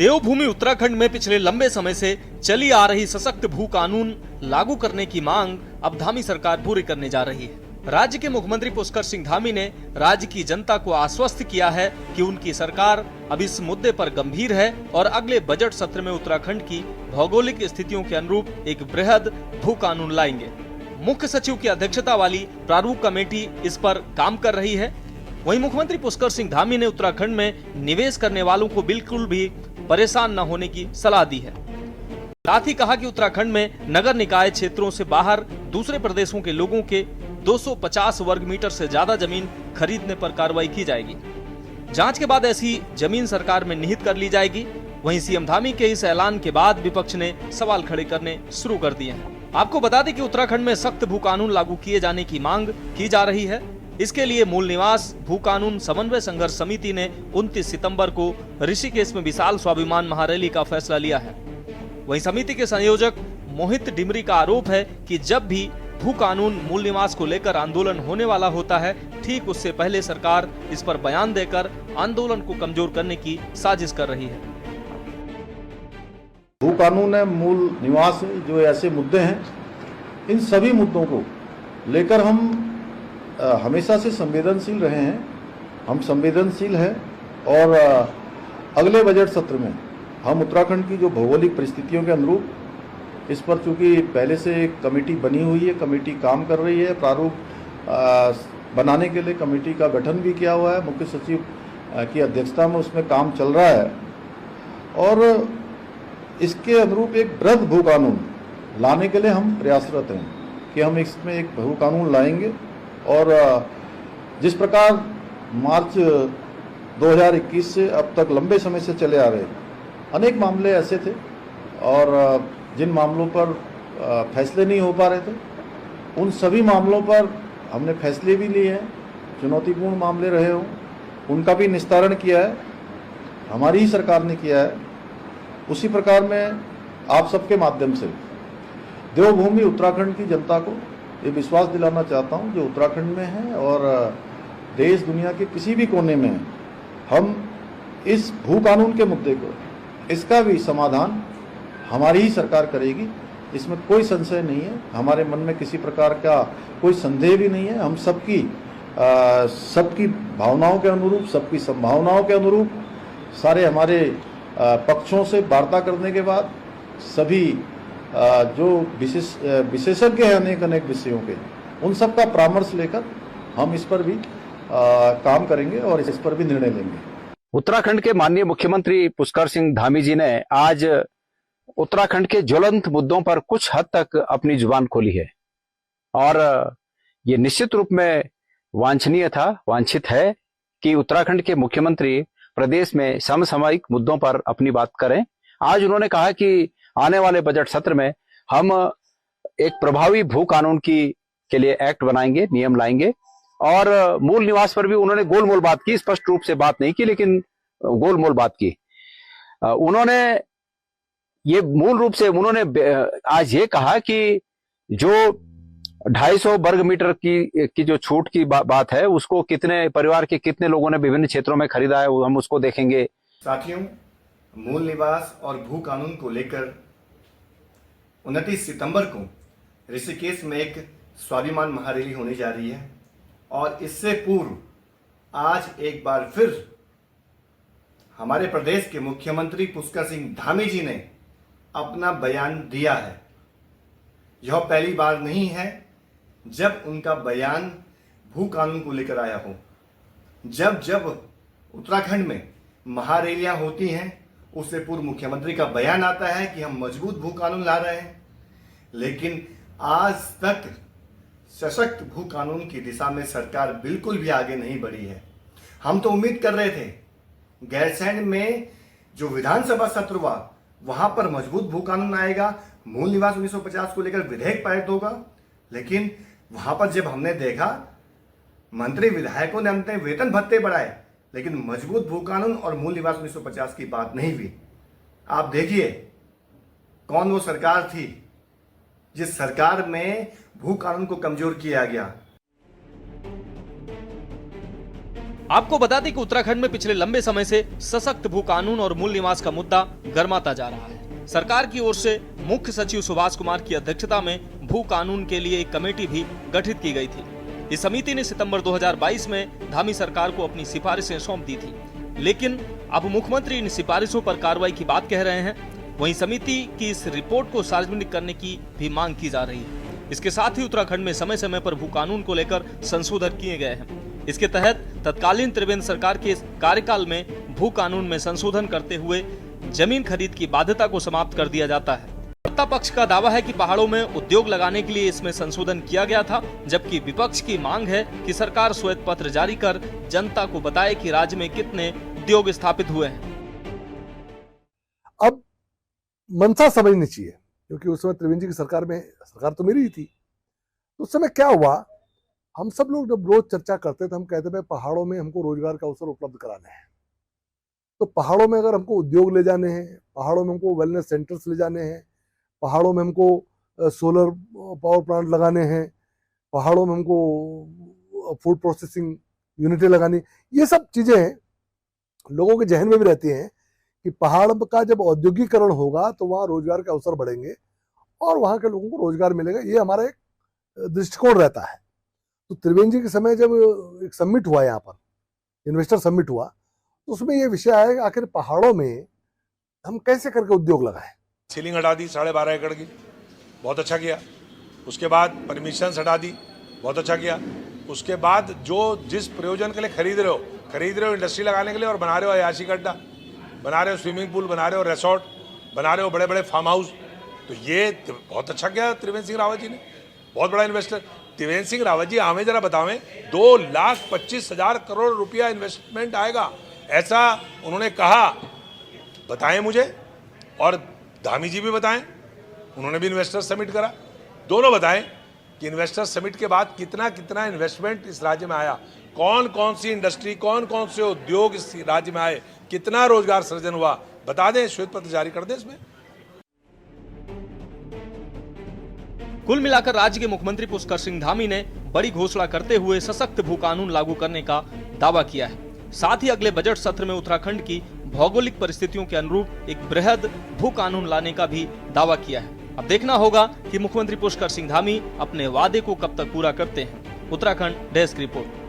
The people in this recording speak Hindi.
देवभूमि उत्तराखंड में पिछले लंबे समय से चली आ रही सशक्त भू कानून लागू करने की मांग अब धामी सरकार पूरी करने जा रही है। राज्य के मुख्यमंत्री पुष्कर सिंह धामी ने राज्य की जनता को आश्वस्त किया है कि उनकी सरकार अब इस मुद्दे पर गंभीर है और अगले बजट सत्र में उत्तराखंड की भौगोलिक स्थितियों के अनुरूप एक बृहद भू कानून लाएंगे। मुख्य सचिव की अध्यक्षता वाली प्रारूप कमेटी इस पर काम कर रही है। वहीं मुख्यमंत्री पुष्कर सिंह धामी ने उत्तराखंड में निवेश करने वालों को बिल्कुल भी परेशान न होने की सलाह दी है। साथ ही कहा कि उत्तराखंड में नगर निकाय क्षेत्रों से बाहर दूसरे प्रदेशों के लोगों के 250 वर्ग मीटर से ज्यादा जमीन खरीदने पर कार्रवाई की जाएगी। जांच के बाद ऐसी जमीन सरकार में निहित कर ली जाएगी। वहीं सीएम धामी के इस ऐलान के बाद विपक्ष ने सवाल खड़े करने शुरू कर दिए हैं। आपको बता दें कि उत्तराखंड में सख्त भू कानून लागू किए जाने की मांग की जा रही है। इसके लिए मूल निवास भू कानून समन्वय संघर्ष समिति ने 29 सितंबर को ऋषिकेश में विशाल स्वाभिमान महारैली का फैसला लिया है। वहीं समिति के संयोजक मोहित डिमरी का आरोप है कि जब भी भू कानून मूल निवास को लेकर आंदोलन होने वाला होता है, ठीक उससे पहले सरकार इस पर बयान देकर आंदोलन को कमजोर करने की साजिश कर रही है। भू कानून है, मूल निवास है, जो ऐसे मुद्दे हैं, इन सभी मुद्दों को लेकर हम हमेशा से संवेदनशील रहे हैं। हम संवेदनशील हैं और अगले बजट सत्र में हम उत्तराखंड की जो भौगोलिक परिस्थितियों के अनुरूप इस पर चूंकि पहले से एक कमेटी बनी हुई है, कमेटी काम कर रही है, प्रारूप बनाने के लिए कमेटी का गठन भी किया हुआ है, मुख्य सचिव की अध्यक्षता में उसमें काम चल रहा है और इसके अनुरूप एक बृहद भू कानून लाने के लिए हम प्रयासरत हैं कि हम इसमें एक भू कानून लाएंगे। और जिस प्रकार मार्च 2021 से अब तक लंबे समय से चले आ रहे अनेक मामले ऐसे थे और जिन मामलों पर फैसले नहीं हो पा रहे थे, उन सभी मामलों पर हमने फैसले भी लिए हैं। चुनौतीपूर्ण मामले रहे हों, उनका भी निस्तारण किया है, हमारी ही सरकार ने किया है। उसी प्रकार में आप सबके माध्यम से देवभूमि उत्तराखंड की जनता को ये विश्वास दिलाना चाहता हूँ जो उत्तराखंड में है और देश दुनिया के किसी भी कोने में है, हम इस भू कानून के मुद्दे को, इसका भी समाधान हमारी ही सरकार करेगी। इसमें कोई संशय नहीं है, हमारे मन में किसी प्रकार का कोई संदेह भी नहीं है। हम सबकी भावनाओं के अनुरूप, सबकी संभावनाओं के अनुरूप सारे हमारे पक्षों से वार्ता करने के बाद सभी जो विशेषज्ञ हैं अनेक विषयों के, उन सब का परामर्श लेकर हम इस पर भी काम करेंगे और इस पर भी निर्णय लेंगे। उत्तराखंड के माननीय मुख्यमंत्री पुष्कर सिंह धामी जी ने आज उत्तराखंड के ज्वलंत मुद्दों पर कुछ हद तक अपनी जुबान खोली है और ये निश्चित रूप में वांछित है कि उत्तराखंड के मुख्यमंत्री प्रदेश में समसामयिक मुद्दों पर अपनी बात करें। आज उन्होंने कहा कि आने वाले बजट सत्र में हम एक प्रभावी भू कानून के लिए एक्ट बनाएंगे, नियम लाएंगे और मूल निवास पर भी उन्होंने गोलमोल बात की, स्पष्ट रूप से बात नहीं की लेकिन गोलमोल बात की। उन्होंने ये मूल रूप से आज ये कहा कि जो 250 वर्ग मीटर की जो छूट की बात है, उसको कितने परिवार के कितने लोगों ने विभिन्न क्षेत्रों में खरीदा है, वो हम उसको देखेंगे। साथियों, मूल निवास और भू कानून को लेकर 29 सितंबर को ऋषिकेश में एक स्वाभिमान महारैली होने जा रही है और इससे पूर्व आज एक बार फिर हमारे प्रदेश के मुख्यमंत्री पुष्कर सिंह धामी जी ने अपना बयान दिया है। यह पहली बार नहीं है जब उनका बयान भू कानून को लेकर आया हो। जब उत्तराखंड में महारैलियां होती हैं, उससे पूर्व मुख्यमंत्री का बयान आता है कि हम मजबूत भू कानून ला रहे हैं, लेकिन आज तक सशक्त भू कानून की दिशा में सरकार बिल्कुल भी आगे नहीं बढ़ी है। हम तो उम्मीद कर रहे थे गैरसैंण में जो विधानसभा सत्र हुआ वहां पर मजबूत भू कानून आएगा, मूल निवास 1950 को लेकर विधेयक पारित होगा, लेकिन वहां पर जब हमने देखा मंत्री विधायकों ने अपने वेतन भत्ते बढ़ाए, लेकिन मजबूत भू कानून और मूल निवास 1950 की बात नहीं हुई। आप देखिए कौन वो सरकार थी जिस सरकार में भू कानून को कमजोर किया गया। आपको बता दें कि उत्तराखंड में पिछले लंबे समय से सशक्त भू कानून और मूल निवास का मुद्दा गर्माता जा रहा है। सरकार की ओर से मुख्य सचिव सुभाष कुमार की अध्यक्षता में भू कानून के लिए एक कमेटी भी गठित की गई थी। इस समिति ने सितंबर 2022 में धामी सरकार को अपनी सिफारिशें सौंप दी थी, लेकिन अब मुख्यमंत्री इन सिफारिशों पर कार्रवाई की बात कह रहे हैं। वहीं समिति की इस रिपोर्ट को सार्वजनिक करने की भी मांग की जा रही है। इसके साथ ही उत्तराखंड में समय समय पर भू कानून को लेकर संशोधन किए गए हैं। इसके तहत तत्कालीन त्रिवेंद्र सरकार के कार्यकाल में भू कानून में संशोधन करते हुए जमीन खरीद की बाध्यता को समाप्त कर दिया जाता है। सत्ता पक्ष का दावा है कि पहाड़ों में उद्योग लगाने के लिए इसमें संशोधन किया गया था, जबकि विपक्ष की मांग है कि सरकार श्वेत पत्र जारी कर जनता को बताए कि राज्य में कितने उद्योग स्थापित हुए हैं। अब मंशा समझनी चाहिए, क्योंकि उस समय त्रिवेंद्र जी की सरकार तो मेरी ही थी। तो उस समय क्या हुआ, हम सब लोग जब रोज चर्चा करते थे, हम कहते थे पहाड़ों में हमको रोजगार का अवसर उपलब्ध कराने हैं। तो पहाड़ों में अगर हमको उद्योग ले जाने हैं, पहाड़ों में हमको वेलनेस सेंटर्स ले जाने हैं, पहाड़ों में हमको सोलर पावर प्लांट लगाने हैं, पहाड़ों में हमको फूड प्रोसेसिंग यूनिटें लगानी, ये सब चीजें लोगों के जहन में भी रहती हैं कि पहाड़ का जब औद्योगिकरण होगा तो वहाँ रोजगार के अवसर बढ़ेंगे और वहाँ के लोगों को रोजगार मिलेगा। ये हमारा एक दृष्टिकोण रहता है। तो त्रिवेंद्र जी के समय जब एक समिट हुआ, यहाँ पर इन्वेस्टर समिट हुआ, तो उसमें ये विषय आया कि आखिर पहाड़ों में हम कैसे करके उद्योग लगाएं। सीलिंग हटा दी 12.5 एकड़ की, बहुत अच्छा किया। उसके बाद परमिशन हटा दी, बहुत अच्छा किया। उसके बाद जो जिस प्रयोजन के लिए खरीद रहे हो इंडस्ट्री लगाने के लिए, और बना रहे हो अयाशी गड्ढा, बना रहे हो स्विमिंग पूल, बना रहे हो रिसोर्ट, बना रहे हो बड़े बड़े फार्म हाउस, तो ये बहुत अच्छा किया त्रिवेंद्र सिंह रावत जी ने, बहुत बड़ा इन्वेस्टर। त्रिवेंद्र सिंह रावत जी हमें जरा बतावें, 2,25,000 करोड़ रुपया इन्वेस्टमेंट आएगा, ऐसा उन्होंने कहा। बताएं मुझे, और धामी जी भी बताएं, उन्होंने भी इन्वेस्टर समिट करा। दोनों बताएं कि इन्वेस्टर समिट के बाद कितना कितना इन्वेस्टमेंट इस राज्य में आया, कौन कौन सी इंडस्ट्री, कौन कौन से उद्योग इस राज्य में आए, कितना रोजगार सृजन हुआ, बता दें, श्वेत पत्र जारी कर दें इसमें। कुल मिलाकर राज्य के मुख्यमंत्री पुष्कर सिंह धामी ने बड़ी घोषणा करते हुए सशक्त भू कानून लागू करने का दावा किया है। साथ ही अगले बजट सत्र में उत्तराखंड की भौगोलिक परिस्थितियों के अनुरूप एक बृहद भू कानून लाने का भी दावा किया है। अब देखना होगा कि मुख्यमंत्री पुष्कर सिंह धामी अपने वादे को कब तक पूरा करते हैं। Uttarakhand desk report.